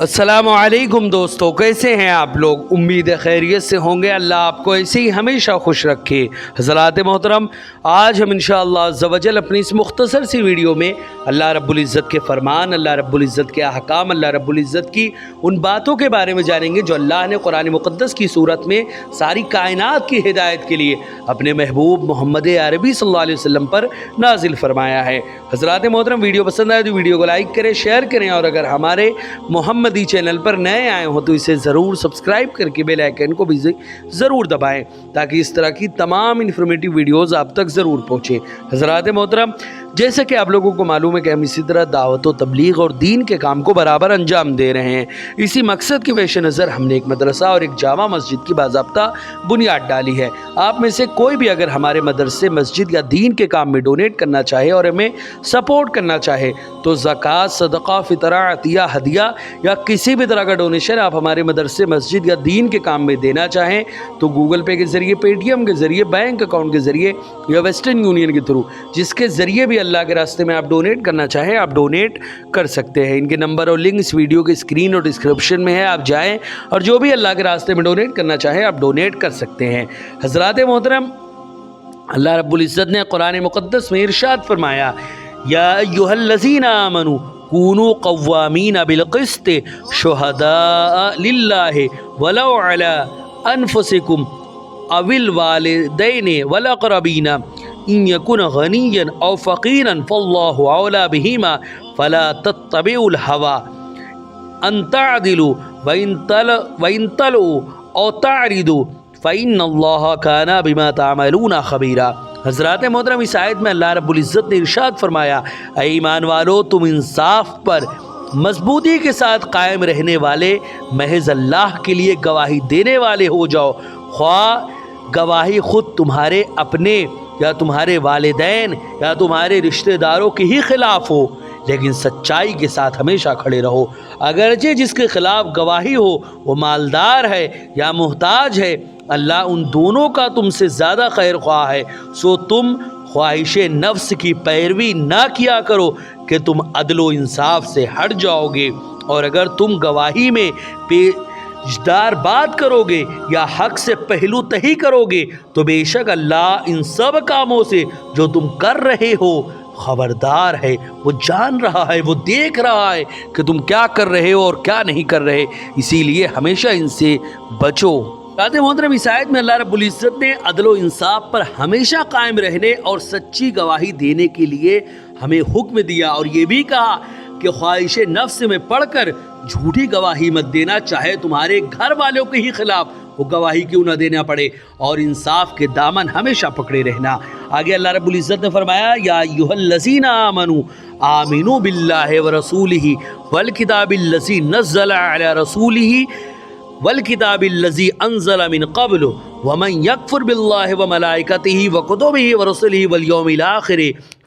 अस्सलामु अलैकुम दोस्तों, कैसे हैं आप लोग। उम्मीद है खैरियत से होंगे। अल्लाह आपको ऐसे ही हमेशा खुश रखे। हज़रात मोहतरम, आज हम इंशाअल्लाह अज़्ज़ा वजल अपनी इस मुख्तसर सी वीडियो में अल्लाह रब्बुल इज़्ज़त के फ़रमान, अल्लाह रब्बुल इज़्ज़त के अहकाम, अल्लाह रब्बुल इज़्ज़त की उन बातों के बारे में जानेंगे जो अल्लाह ने कुरान मुक़द्दस की सूरत में सारी कायनात की हिदायत के लिए अपने महबूब मोहम्मद अरबी सल्लल्लाहु अलैहि वसल्लम पर नाजिल फरमाया है। हज़रात मोहतरम, वीडियो पसंद आए तो वीडियो को लाइक करें, शेयर करें, और अगर हमारे मोहम्मदी चैनल पर नए आए हो तो इसे ज़रूर सब्सक्राइब करके बेल आइकन को भी ज़रूर दबाएं ताकि इस तरह की तमाम इन्फॉर्मेटिव वीडियोज़ आप तक ज़रूर पहुँचें। हज़रात मोहतरम, जैसे कि आप लोगों को मालूम है कि हम इसी तरह दावत व तबलीग और दीन के काम को बराबर अंजाम दे रहे हैं। इसी मकसद के पेश नज़र हमने एक मदरसा और एक जामा मस्जिद की बाज़ाब्ता बुनियाद डाली है। आप में से कोई भी अगर हमारे मदरसे, मस्जिद या दीन के काम में डोनेट करना चाहे और हमें सपोर्ट करना चाहे तो ज़कात, सदका, फितरा, अतिया, हदिया या किसी भी तरह का डोनेशन आप हमारे मदरसे, मस्जिद या दीन के काम में देना चाहें तो गूगल पे के ज़रिए, पेटीएम के ज़रिए, बैंक अकाउंट के ज़रिए या वेस्टर्न यूनियन के थ्रू, जिसके ज़रिए भी अल्लाह के रास्ते में आप डोनेट करना चाहें आप डोनेट कर सकते हैं। इनके नंबर और लिंक इस वीडियो के स्क्रीन और डिस्क्रिप्शन में है। आप जाएं और जो भी अल्लाह के रास्ते में डोनेट करना चाहें आप डोनेट कर सकते हैं। हज़रात मोहतरम, अल्लाह रब्बुल इज़्ज़त ने कुरान मुक़द्दस में इरशाद फरमाया, या अय्युहल्लज़ीना आमनू कूनू क़व्वामीना बिलक़िस्त शुहदाअ लिल्लाहि वलौ अला अनफुसिकुम अविल वालिदैनि वल अक़रबीना इन यकुन गनिय्यन औ फ़क़ीरन फ़ल्लाहु औला बिहिमा फ़ला तत्तबिउल हवा अन तअदिलू व इन तलू औ तअरिदू फ़इन्नल्लाह काना बिमा तअमलूना ख़बीरा। हज़रात मोहतरम, इस आयत में अल्लाह रब्बुल इज़्ज़त ने इरशाद फरमाया, ऐ ईमान वालो, तुम इंसाफ पर मजबूती के साथ कायम रहने वाले महज अल्लाह के लिए गवाही देने वाले हो जाओ। ख्वाह गवाही खुद तुम्हारे अपने या तुम्हारे वालिदैन या तुम्हारे रिश्तेदारों के ही खिलाफ हो, लेकिन सच्चाई के साथ हमेशा खड़े रहो। अगरचे जिसके खिलाफ गवाही हो वो मालदार है या मुहताज है, अल्लाह उन दोनों का तुमसे ज़्यादा खैर ख्वाह है। सो तुम ख्वाहिश नफ्स की पैरवी ना किया करो कि तुम अदलो इंसाफ से हट जाओगे, और अगर तुम गवाही में पेशदार बात करोगे या हक से पहलू तही करोगे तो बेशक अल्लाह इन सब कामों से जो तुम कर रहे हो खबरदार है। वो जान रहा है, वो देख रहा है कि तुम क्या कर रहे हो और क्या नहीं कर रहे, इसीलिए हमेशा इनसे बचो। मोहतरम, इस आयत में अल्लाह रब्बुल इज़्ज़त ने अदल व इंसाफ पर हमेशा कायम रहने और सच्ची गवाही देने के लिए हमें हुक्म दिया, और ये भी कहा कि ख्वाहिश नफ्स में पढ़कर झूठी गवाही मत देना, चाहे तुम्हारे घर वालों के ही खिलाफ वो गवाही क्यों न देना पड़े, और इंसाफ के दामन हमेशा पकड़े रहना। आगे अल्लाह रब्बुल इज़्ज़त ने फरमाया, या अय्युहल्लज़ीना आमनू आमिनू बिल्लाहि व रसूलिही वल किताबिल्लज़ी नज़्ज़ला अला रसूलिही वल किताबिल्लज़ी अनज़ला मिन क़ब्लु व मन यकफ़ुर बिल्लाहि व मलाइकतिही व कुतुबिही व रुसुलिही वल यौमिल आख़िर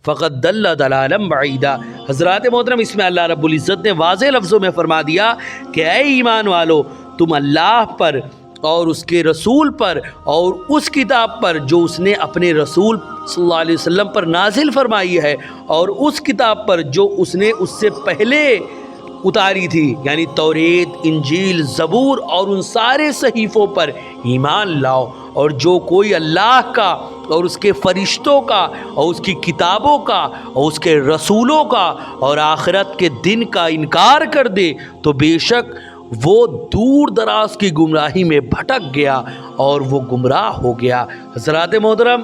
फ़क़द दल्ल दलालन बईदा। हज़रात मोहतरम, इसमें अल्लाह रब्बुल इज़्ज़त ने वाज़ेह लफ्ज़ों में फरमा दिया कि ऐ ईमान वालो, तुम अल्लाह पर और उसके रसूल पर और उस किताब पर जो उसने अपने रसूल सल्लल्लाहु अलैहि वसल्लम पर नाजिल फरमाई है, और उस किताब पर जो उसने उससे पहले उतारी थी, यानी तौरेत, इंजील, ज़बूर और उन सारे सहीफ़ों पर ईमान लाओ। और जो कोई अल्लाह का और उसके फ़रिश्तों का और उसकी किताबों का और उसके रसूलों का और आखिरत के दिन का इनकार कर दे तो बेशक वो दूर दराज की गुमराही में भटक गया और वो गुमराह हो गया। हज़रात मोहतरम,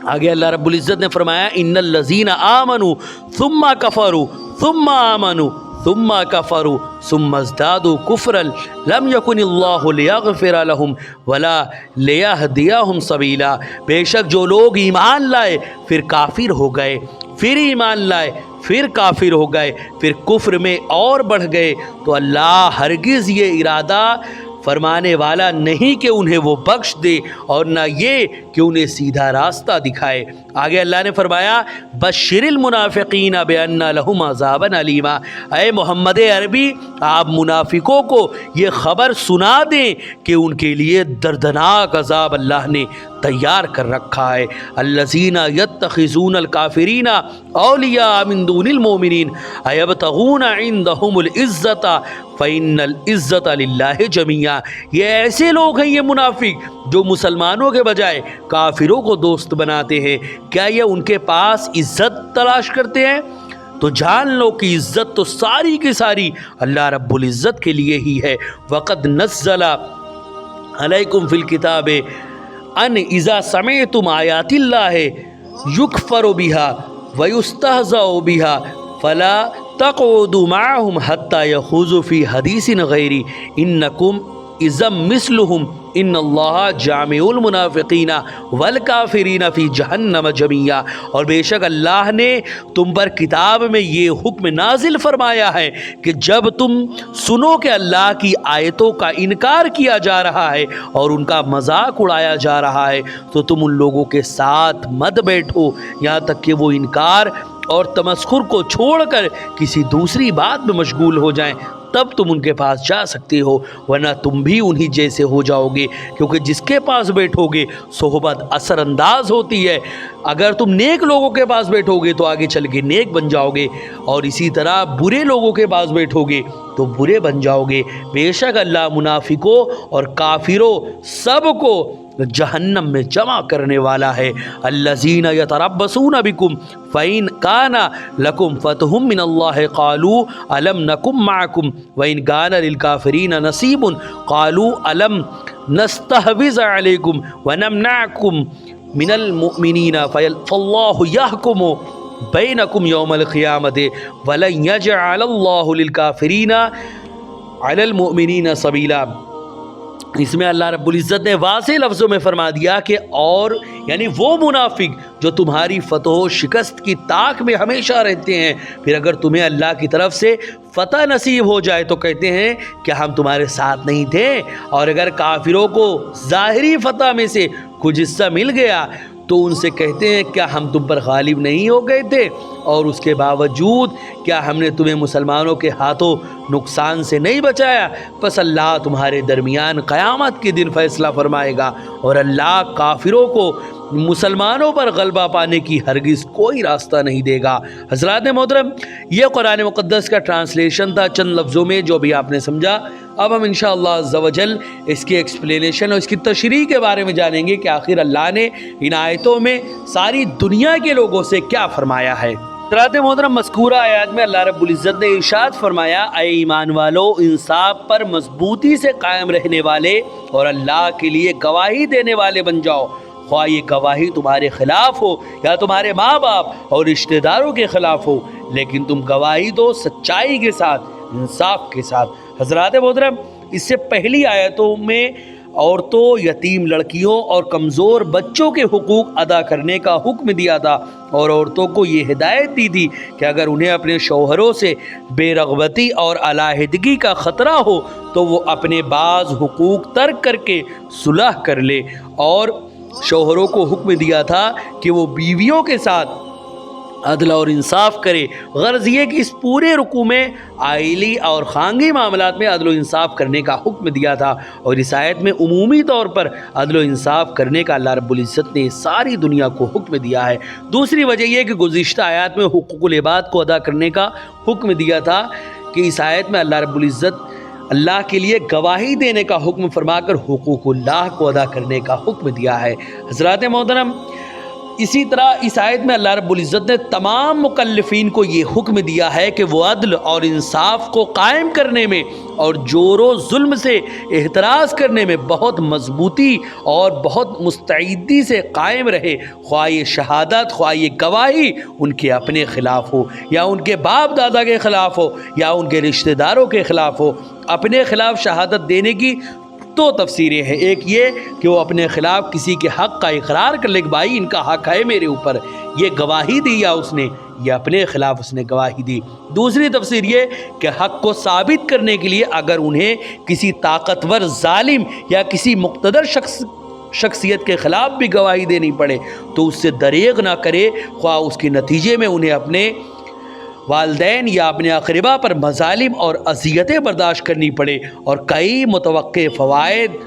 आगे अल्लाह रब्बुल इज़्ज़त ने फरमाया, इन्नल्लज़ीना आमनू सुम्मा कफ़रू सुम्मा आमनू सुम्मा कफ़रू सुम्मा ज़दादू कुफ़रन लम यकुनिल्लाहु लियग़फ़िर लहुम वला लियहदियहुम सबीला। बेशक जो लोग ईमान लाए फिर काफिर हो गए, फिर ईमान लाए फिर काफिर हो गए, फिर कुफ्र में और बढ़ गए, तो अल्लाह हरगिज़ ये इरादा फरमाने वाला नहीं कि उन्हें वो बख्श दे और न ये कि उन्हें सीधा रास्ता दिखाए। आगे अल्लाह ने फरमाया, बश्शिरिल मुनाफिकीन बिअन्ना लहुम अज़ाबन अलीमा। ऐ मोहम्मद अरबी, आप मुनाफिकों को ये ख़बर सुना दें कि उनके लिए दर्दनाक अज़ाब अल्लाह ने तैयार कर रखा है। अल्लज़ीना यत्तखिज़ून अल-काफ़िरीना औलिया मिन दूनिल मोमिनीन अयब्तगूना इंदहुमुल इज़्ज़ता फ़इन्नल इज़्ज़ता लिल्लाहि जमीआ। ये ऐसे लोग हैं, ये मुनाफिक, जो मुसलमानों के बजाय काफिरों को दोस्त बनाते हैं। क्या ये उनके पास इज़्ज़त तलाश करते हैं? तो जान लो कि इज़्ज़त तो सारी की सारी अल्लाह रब्बुल इज़्ज़त के लिए ही है। वक़द नज़्ज़ला अलैकुम फ़िल किताबे अन इज़ा समिअतुम आयातिल्लाहि युकफ़रु बिहा व युस्तहज़अु बिहा फ़ला तक़उदू मअहुम हत्ता यख़ूज़ू फ़ी हदीसिन गैरी इन्नकुम इज़म मिस्लुहुम इन्नल्लाह जामिउल मुनाफ़िक़ीना वल काफ़िरीना फ़ी जहन्नम जमीआ। और बेशक अल्लाह ने तुम पर किताब में ये हुक्म नाजिल फरमाया है कि जब तुम सुनो कि अल्लाह की आयतों का इनकार किया जा रहा है और उनका मजाक उड़ाया जा रहा है, तो तुम उन लोगों के साथ मत बैठो यहाँ तक कि वो इनकार और तमस्खुर को छोड़कर किसी दूसरी बात में मशगूल हो जाएं, तब तुम उनके पास जा सकते हो, वरना तुम भी उन्हीं जैसे हो जाओगे। क्योंकि जिसके पास बैठोगे सोहबत असरअंदाज होती है। अगर तुम नेक लोगों के पास बैठोगे तो आगे चल के नेक बन जाओगे, और इसी तरह बुरे लोगों के पास बैठोगे तो बुरे बन जाओगे। बेशक अल्लाह मुनाफिकों और काफिरों सबको जहन्नम में जमा करने वाला है। अल्लज़ीना यतरब्बसूना बिकुम फ़इन काना लकुम फ़तहुम मिनल्लाहि क़ालू अलम नकुम मअकुम व इन काना लिलकाफ़िरीना नसीबुन क़ालू अलम नस्तहविज़ अलैकुम व नमनअकुम मिनल मुमिनीना फ़ल्लाहु यहकुमु बैनकुम यौमल क़ियामति वलन यजअलल्लाहु लिलकाफ़िरीना अलल मुमिनीना सबीला। इसमें अल्लाह रब्बुल इज़्ज़त ने वाज़ेह लफ्ज़ों में फरमा दिया कि और यानी वो मुनाफिक जो तुम्हारी फतह शिकस्त की ताक में हमेशा रहते हैं, फिर अगर तुम्हें अल्लाह की तरफ से फ़तह नसीब हो जाए तो कहते हैं कि हम तुम्हारे साथ नहीं थे, और अगर काफिरों को ज़ाहिरी फ़तह में से कुछ हिस्सा मिल गया तो उनसे कहते हैं क्या हम तुम पर गालिब नहीं हो गए थे, और उसके बावजूद क्या हमने तुम्हें मुसलमानों के हाथों नुकसान से नहीं बचाया? बस अल्लाह तुम्हारे दरमियान क़यामत के दिन फ़ैसला फरमाएगा, और अल्लाह काफिरों को मुसलमानों पर गलबा पाने की हरगिज़ कोई रास्ता नहीं देगा। हज़रात मोहतरम, ये कुरान मुक़द्दस का ट्रांसलेशन था चंद लफ्ज़ों में जो भी आपने समझा। अब हम इंशाअल्लाह अज़्ज़ा वजल इसकी एक्सप्लेनेशन और इसकी तशरीह के बारे में जानेंगे कि आखिर अल्लाह ने इन आयतों में सारी दुनिया के लोगों से क्या फरमाया है। हज़रात मोहतरम, मज़कूरा आयत में अल्लाह रब्बुल इज़्ज़त ने इरशाद फरमाया, ऐ ईमान वालो, इंसाफ पर मजबूती से कायम रहने वाले और अल्लाह के लिए गवाही देने वाले बन जाओ, ख्वाह ये गवाही तुम्हारे खिलाफ हो या तुम्हारे माँ बाप और रिश्तेदारों के खिलाफ हो, लेकिन तुम गवाही दो सच्चाई के साथ, इंसाफ के साथ। हज़रात मोहतरम, इससे पहली आयतों में औरतों, यतीम लड़कियों और कमज़ोर बच्चों के हुकूक अदा करने का हुक्म दिया था, और औरतों को ये हिदायत दी थी कि अगर उन्हें अपने शौहरों से बेरग़बती और अलहदगी का ख़तरा हो तो वो अपने बाज़ हुकूक तर्क करके सुलह कर ले। और शौहरों को हुक्म दिया था कि वो बीवियों के साथ अदल और इंसाफ करे। गर्ज़ ये कि इस पूरे रुकू में आइली और खानगी मामलात में अदल इंसाफ करने का हुक्म दिया था, और इस आयत में उमूमी तौर पर अदल इंसाफ करने का अल्लाह रब्बुल इज़्ज़त ने सारी दुनिया को हुक्म दिया है। दूसरी वजह यह कि गुज़िश्ता आयत में हुकूकुल इबाद को अदा करने का हुक्म दिया था, कि इस आयत में अल्लाह रब्बुल इज़्ज़त अल्लाह के लिए गवाही देने का हुक्म फरमाकर हुकूकुल्लाह को अदा करने का हुक्म दिया है। हज़रात मोहतरम, इसी तरह इस आयत में अल्लाह रब्बुल इज़्ज़त ने तमाम मुकल्लिफ़ीन को ये हुक्म दिया है कि वो अदल और इंसाफ को कायम करने में और जोरो जुल्म से एहतराज़ करने में बहुत मजबूती और बहुत मुस्तैदी से कायम रहे, ख्वाह ये शहादत, ख्वाह ये गवाही उनके अपने ख़िलाफ़ हो या उनके बाप दादा के ख़िलाफ़ हो या उनके रिश्तेदारों के ख़िलाफ़ हो। अपने ख़िलाफ़ शहादत देने की दो तफसीरें हैं। एक ये कि वो अपने ख़िलाफ़ किसी के हक़ का इकरार कर ले कि भाई इनका हक़ है मेरे ऊपर, ये गवाही दी या उसने ये अपने ख़िलाफ़ उसने गवाही दी। दूसरी तफसीर ये कि हक़ को साबित करने के लिए अगर उन्हें किसी ताकतवर जालिम या किसी मुक़्तदर शख्सियत के ख़िलाफ़ भी गवाही देनी पड़े तो उससे दरेग ना करे, ख्वाह उसके नतीजे में उन्हें अपने वालदैन या अपने अक़रबा पर मज़ालिम और अज़ियतें बर्दाश्त करनी पड़े और कई मुतवक्के फ़वाइद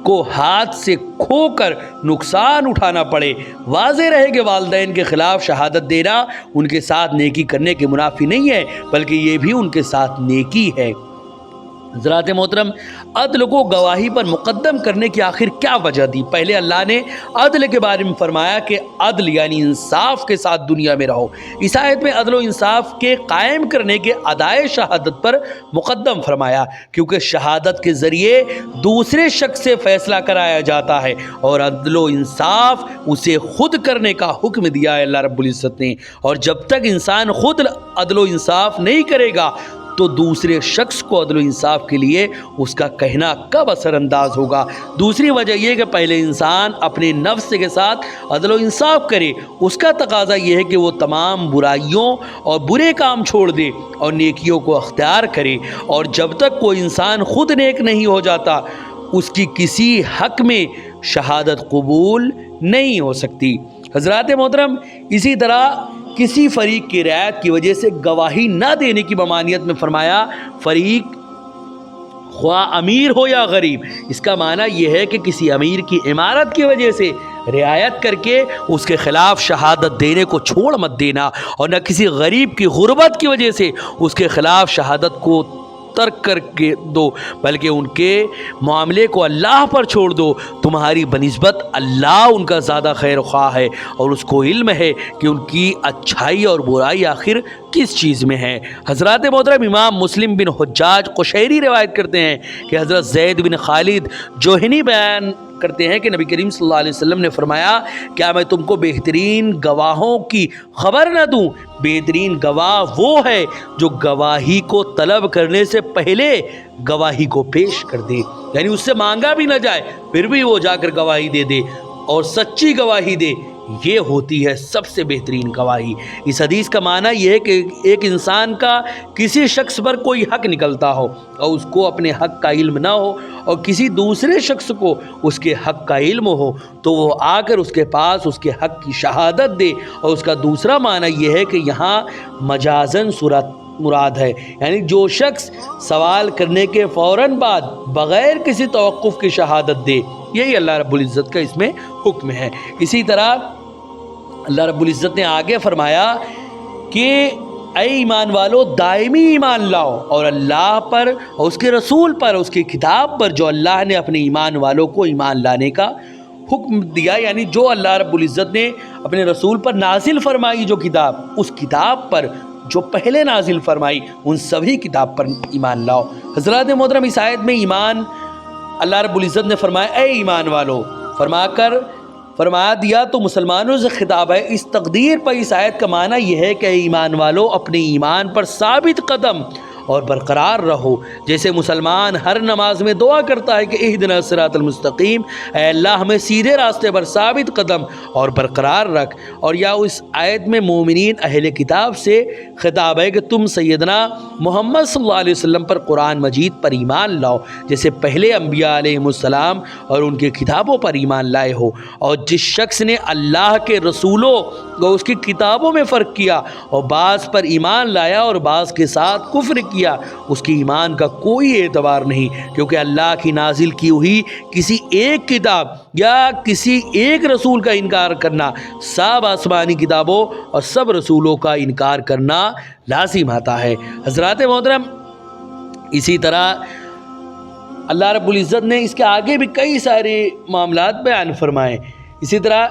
کو ہاتھ سے کھو کر نقصان اٹھانا پڑے۔ واضح رہے کہ والدین کے خلاف شہادت دینا ان کے ساتھ نیکی کرنے کے منافی نہیں ہے، بلکہ یہ بھی ان کے ساتھ نیکی ہے۔ حضرات محترم، عدل کو گواہی پر مقدم کرنے کی آخر کیا وجہ دی؟ پہلے اللہ نے عدل کے بارے میں فرمایا کہ عدل یعنی انصاف کے ساتھ دنیا میں رہو۔ اس آیت میں عدل و انصاف کے قائم کرنے کے ادائے شہادت پر مقدم فرمایا، کیونکہ شہادت کے ذریعے دوسرے شخص سے فیصلہ کرایا جاتا ہے، اور عدل و انصاف اسے خود کرنے کا حکم دیا ہے اللہ رب العزت نے۔ اور جب تک انسان خود عدل و انصاف نہیں کرے گا تو دوسرے شخص کو عدل و انصاف کے لیے اس کا کہنا کب اثر انداز ہوگا؟ دوسری وجہ یہ کہ پہلے انسان اپنے نفس کے ساتھ عدل و انصاف کرے۔ اس کا تقاضا یہ ہے کہ وہ تمام برائیوں اور برے کام چھوڑ دے اور نیکیوں کو اختیار کرے، اور جب تک کوئی انسان خود نیک نہیں ہو جاتا اس کی کسی حق میں شہادت قبول نہیں ہو سکتی۔ حضرات محترم، اسی طرح کسی فریق کی رعایت کی وجہ سے گواہی نہ دینے کی ممانعت میں فرمایا، فریق خواہ امیر ہو یا غریب۔ اس کا معنی یہ ہے کہ کسی امیر کی عمارت کی وجہ سے رعایت کر کے اس کے خلاف شہادت دینے کو چھوڑ مت دینا، اور نہ کسی غریب کی غربت کی وجہ سے اس کے خلاف شہادت کو ترک کر کے دو، بلکہ ان کے معاملے کو اللہ پر چھوڑ دو۔ تمہاری بنسبت اللہ ان کا زیادہ خیر خواہ ہے، اور اس کو علم ہے کہ ان کی اچھائی اور برائی آخر کس چیز میں ہے۔ حضرات محترم، امام مسلم بن حجاج قشیری روایت کرتے ہیں کہ حضرت زید بن خالد جوہنی بیان کرتے ہیں کہ نبی کریم صلی اللہ علیہ وسلم نے فرمایا، کیا میں تم کو بہترین گواہوں کی خبر نہ دوں؟ بہترین گواہ وہ ہے جو گواہی کو طلب کرنے سے پہلے گواہی کو پیش کر دے، یعنی اس سے مانگا بھی نہ جائے پھر بھی وہ جا کر گواہی دے دے اور سچی گواہی دے۔ یہ ہوتی ہے سب سے بہترین گواہی۔ اس حدیث کا معنی یہ ہے کہ ایک انسان کا کسی شخص پر کوئی حق نکلتا ہو اور اس کو اپنے حق کا علم نہ ہو، اور کسی دوسرے شخص کو اس کے حق کا علم ہو، تو وہ آ کر اس کے پاس اس کے حق کی شہادت دے۔ اور اس کا دوسرا معنی یہ ہے کہ یہاں مجازن صورت مراد ہے، یعنی جو شخص سوال کرنے کے فوراً بعد بغیر کسی توقف کی شہادت دے، یہی اللہ رب العزت کا اس میں حکم ہے۔ اسی طرح اللہ رب العزت نے آگے فرمایا کہ اے ایمان والو، دائمی ایمان لاؤ، اور اللہ پر اور اس کے رسول پر، اس کی کتاب پر جو اللہ نے اپنے ایمان والوں کو ایمان لانے کا حکم دیا، یعنی جو اللہ رب العزت نے اپنے رسول پر نازل فرمائی جو کتاب، اس کتاب پر جو پہلے نازل فرمائی، ان سبھی کتاب پر ایمان لاؤ۔ حضرات محترم، اس آیت میں ایمان اللہ رب العزت نے فرمایا اے ایمان والو فرما دیا تو مسلمانوں سے خطاب ہے۔ اس تقدیر پر اس آیت کا معنی یہ ہے کہ اے ایمان والو، اپنے ایمان پر ثابت قدم اور برقرار رہو۔ جیسے مسلمان ہر نماز میں دعا کرتا ہے کہ اہدنا الصراط المستقیم، اے اللہ ہمیں سیدھے راستے پر ثابت قدم اور برقرار رکھ۔ اور یا اس آیت میں مومنین اہل کتاب سے خطاب ہے کہ تم سیدنا محمد صلی اللہ علیہ وسلم پر قرآن مجید پر ایمان لاؤ، جیسے پہلے انبیاء علیہم السلام اور ان کی کتابوں پر ایمان لائے ہو۔ اور جس شخص نے اللہ کے رسولوں اور اس کی کتابوں میں فرق کیا اور بعض پر ایمان لایا اور بعض کے ساتھ کفر کیا، اس کی ایمان کا کوئی اعتبار نہیں، کیونکہ اللہ کی نازل کی ہوئی کسی ایک کتاب یا کسی ایک رسول کا انکار کرنا سب آسمانی کتابوں اور سب رسولوں کا انکار کرنا لازم آتا ہے۔ حضرات محترم، اسی طرح اللہ رب العزت نے اس کے آگے بھی کئی سارے معاملات بیان فرمائے۔ اسی طرح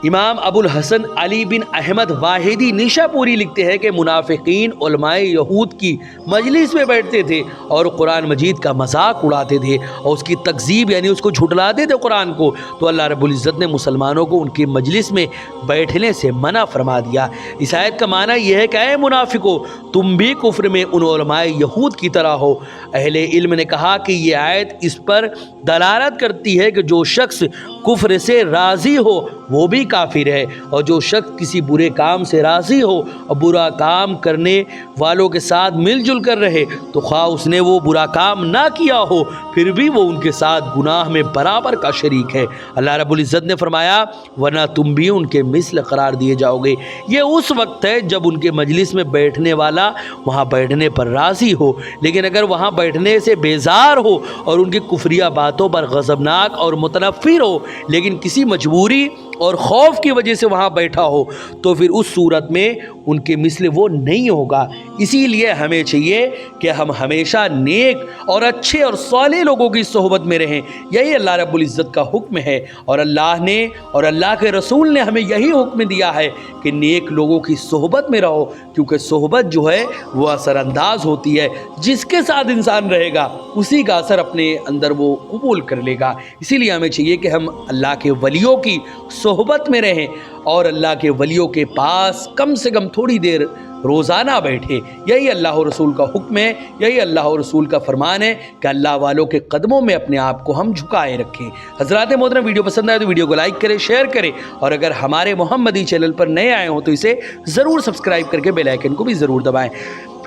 امام ابو الحسن علی بن احمد واحدی نیشا پوری لکھتے ہیں کہ منافقین علماء یہود کی مجلس میں بیٹھتے تھے اور قرآن مجید کا مذاق اڑاتے تھے اور اس کی تکذیب یعنی اس کو جھٹلاتے تھے قرآن کو، تو اللہ رب العزت نے مسلمانوں کو ان کی مجلس میں بیٹھنے سے منع فرما دیا۔ اس آیت کا معنی یہ ہے کہ اے منافقو، تم بھی کفر میں ان علماء یہود کی طرح ہو۔ اہل علم نے کہا کہ یہ آیت اس پر دلالت کرتی ہے کہ جو شخص कुफ्र से राज़ी हो वो भी काफिर है, और जो शख्स किसी बुरे काम से राज़ी हो और बुरा काम करने वालों के साथ मिलजुल कर रहे तो ख्वाह उसने वो बुरा काम ना किया हो फिर भी वो उनके साथ गुनाह में बराबर का शरीक है। अल्लाह रब्बुल इज़्ज़त ने फरमाया वरना तुम भी उनके मिस्ल करार दिए जाओगे। ये उस वक्त है जब उनके मजलिस में बैठने वाला वहाँ बैठने पर राज़ी हो, लेकिन अगर वहाँ बैठने से बेजार हो और उनकी कुफरिया बातों पर गज़बनाक और मुतनफ़िर हो लेकिन किसी मजबूरी और खौफ की वजह से वहाँ बैठा हो तो फिर उस सूरत में उनके मिसले वो नहीं होगा। इसीलिए हमें चाहिए कि हम हमेशा नेक और अच्छे और साले लोगों की सोहबत में रहें। यही अल्लाह रब्बुल इज़्ज़त का हुक्म है और अल्लाह ने और अल्लाह के रसूल ने हमें यही हुक्म दिया है कि नेक लोगों की सोहबत में रहो, क्योंकि सोहबत जो है वो असरअंदाज होती है। जिसके साथ इंसान रहेगा उसी का असर अपने अंदर वो कबूल कर लेगा। इसीलिए हमें चाहिए कि हम अल्लाह के वलियों की सोहबत में रहें और अल्लाह के वलियों के पास कम से कम थोड़ी देर रोज़ाना बैठे। यही अल्लाह और रसूल का हुक्म है, यही अल्लाह और रसूल का फरमान है कि अल्लाह वालों के कदमों में अपने आप को हम झुकाए रखें। हज़रात मोहतरम, वीडियो पसंद आए तो वीडियो को लाइक करें, शेयर करें, और अगर हमारे मोहम्मदी चैनल पर नए आए हों तो इसे ज़रूर सब्सक्राइब करके बेल आइकन को भी ज़रूर दबाएँ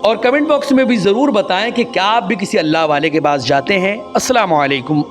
और कमेंट बॉक्स में भी ज़रूर बताएं कि क्या आप भी किसी अल्लाह वाले के पास जाते हैं। अस्सलामु अलैकुम।